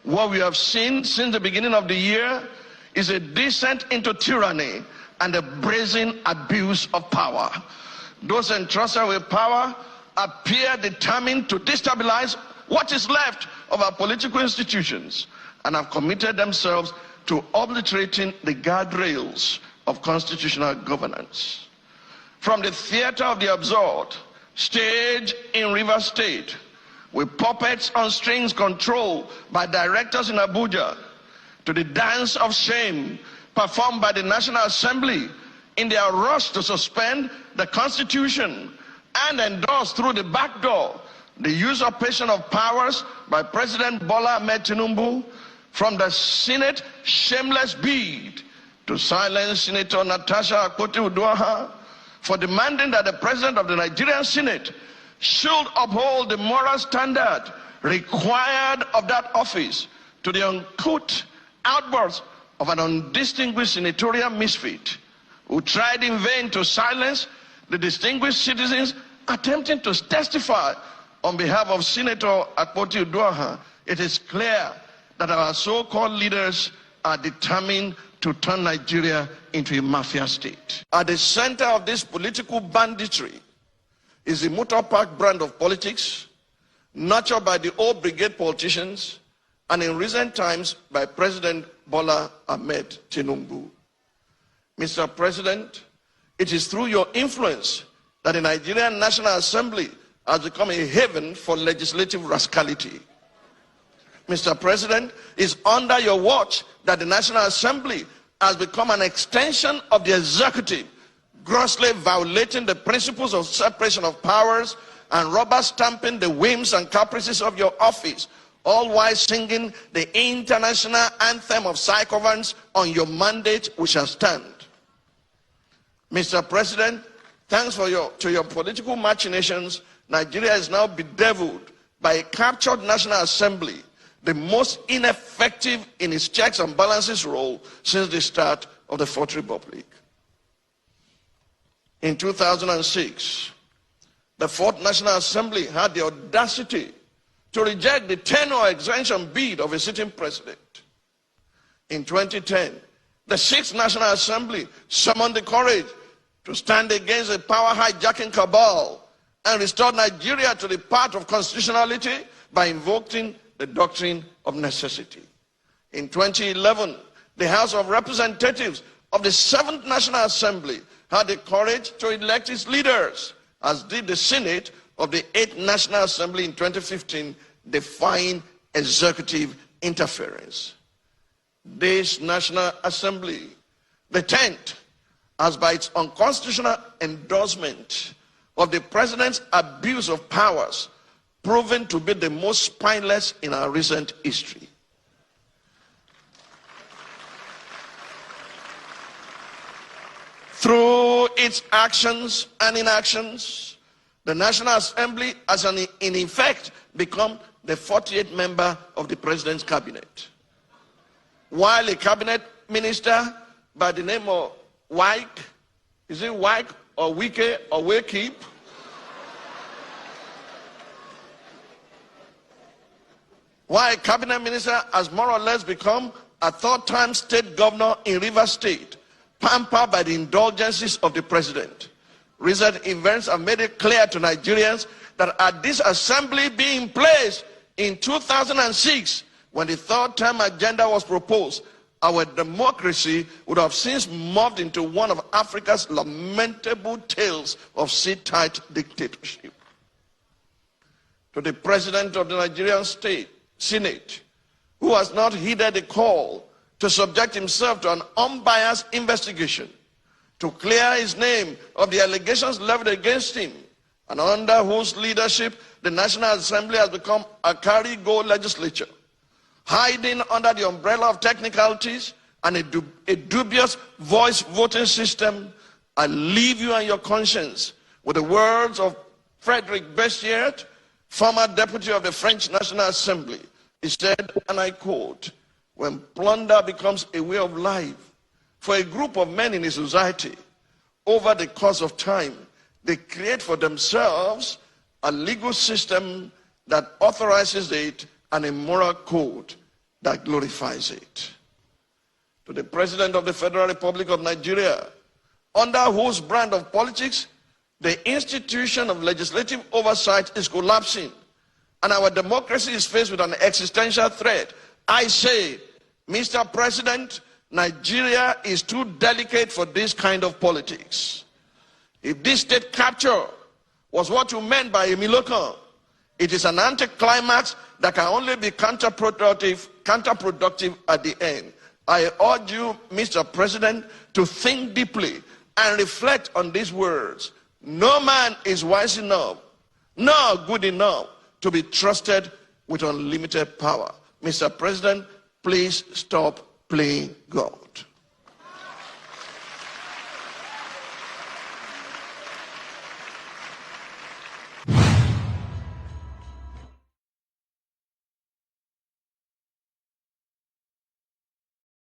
What we have seen since the beginning of the year is a descent into tyranny and a brazen abuse of power. Those entrusted with power appear determined to destabilize what is left of our political institutions and have committed themselves to obliterating the guardrails of constitutional governance. From the theater of the absurd, staged in Rivers State, with puppets on strings controlled by directors in Abuja, to the dance of shame performed by the National Assembly in their rush to suspend the Constitution and endorse through the back door the usurpation of powers by President Bola Ahmed Tinubu, from the Senate shameless bid to silence Senator Natasha Akpoti-Uduaghan for demanding that the President of the Nigerian Senate should uphold the moral standard required of that office, to the uncouth outbursts of an undistinguished senatorial misfit who tried in vain to silence the distinguished citizens attempting to testify on behalf of Senator Akpoti-Uduaghan. It is clear that our so-called leaders are determined to turn Nigeria into a mafia state. At the center of this political banditry is the motor park brand of politics, nurtured by the old brigade politicians and in recent times by President Bola Ahmed Tinubu. Mr. President, it is through your influence that the Nigerian National Assembly has become a haven for legislative rascality. Mr. President, it's under your watch that the National Assembly has become an extension of the executive, grossly violating the principles of separation of powers and rubber stamping the whims and caprices of your office, all while singing the international anthem of self-governance on your mandate, which shall stand. Mr. President, thanks to your political machinations, Nigeria is now bedeviled by a captured National Assembly, the most ineffective in its checks and balances role since the start of the Fourth Republic. In 2006, the Fourth National Assembly had the audacity to reject the tenure extension bid of a sitting president. In 2010, the Sixth National Assembly summoned the courage to stand against a power hijacking cabal and restore Nigeria to the path of constitutionality by invoking the doctrine of necessity. In 2011, the House of Representatives of the Seventh National Assembly had the courage to elect its leaders, as did the Senate of the Eighth National Assembly in 2015, defying executive interference. This National Assembly, the 10th, has by its unconstitutional endorsement of the President's abuse of powers proven to be the most spineless in our recent history. Through its actions and inactions, the National Assembly has in effect become the 48th member of the President's cabinet. While a cabinet minister by the name of Wike, is it Wike or Wike or Wakeep? Why a cabinet minister has more or less become a third-time state governor in Rivers State, pampered by the indulgences of the president. Recent events have made it clear to Nigerians that had this assembly being in place in 2006, when the third-term agenda was proposed, our democracy would have since morphed into one of Africa's lamentable tales of sit-tight dictatorship. To the president of the Nigerian Senate, who has not heeded the call to subject himself to an unbiased investigation, to clear his name of the allegations leveled against him, and under whose leadership the National Assembly has become a carry-go legislature, hiding under the umbrella of technicalities and a dubious voice voting system. I leave you and your conscience with the words of Frederic Bessières, former deputy of the French National Assembly. He said, and I quote, "When plunder becomes a way of life for a group of men in a society, over the course of time, they create for themselves a legal system that authorizes it and a moral code that glorifies it. To the President of the Federal Republic of Nigeria, under whose brand of politics the institution of legislative oversight is collapsing and our democracy is faced with an existential threat, I say, Mr. President, Nigeria is too delicate for this kind of politics. If this state capture was what you meant by a Milokan, it is an anticlimax that can only be counterproductive at the end. I urge you, Mr. President, to think deeply and reflect on these words. No man is wise enough, nor good enough to be trusted with unlimited power. Mr. President, please stop playing God.